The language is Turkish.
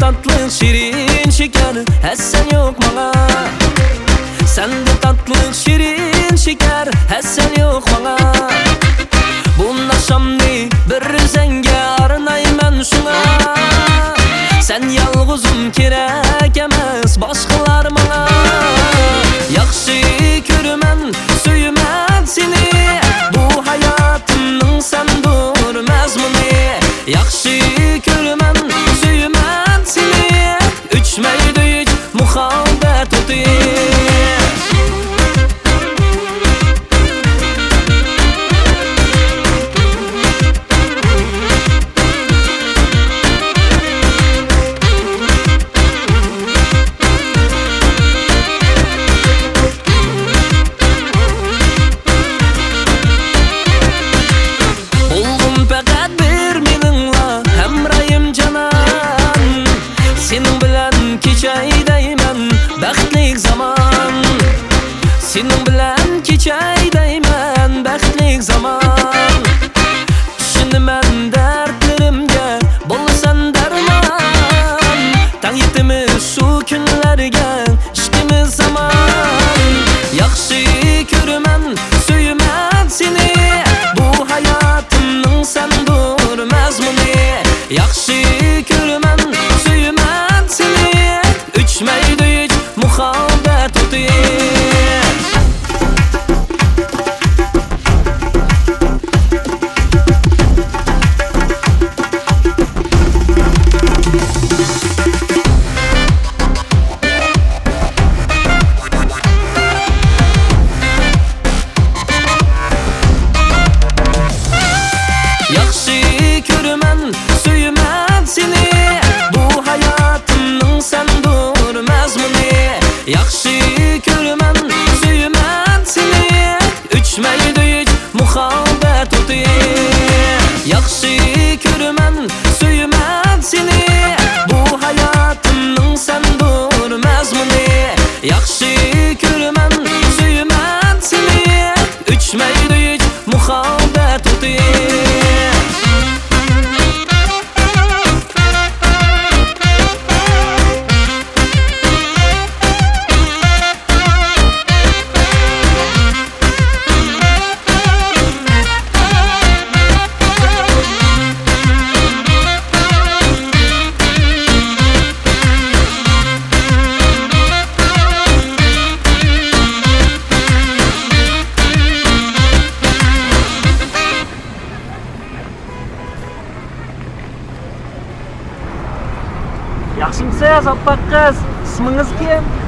tatlı şirin şeker, hessen yok bana. Sende tatlı şirin şeker, hessen yok bana. Bu akşamni bir senge arnayman şuna. Sen yalğızım kerek emas, başkalar bana. Yaxşı körmen, söymen seni. Bu hayatımның sen durmaz mı ne? Yaxşı körmen, söymen seni. Üçmeydi hiç muhabbet otu. Senin bilen keçaydayman baxtlik zaman. Senin bilen keçaydayman baxtlik zaman. Düşünmen dertlerimge bolsan derman. Tang yetimiz şu günlerge işkimiz zaman. Yaxşı körmen, söymen seni. Bu hayatımның sen durmaz mı ne? Yaxşı körmen, söymen seni. Üçmeydi hiç muhabbet otu. Yaxşı körmen, söymen seni. Bu hayatımның sen durmaz mı ne? Yaxşı körmen, söymen seni. Üçmeydi hiç muhabbet otu. Yaxşı körmen, söymen seni. Bu hayatımның sen durmaz mı ne? Yaxşı körmen, söymen seni. Üçmeydi hiç muhabbet otu. Yaxshimisiz, oppoq qiz? Ismingiz kim?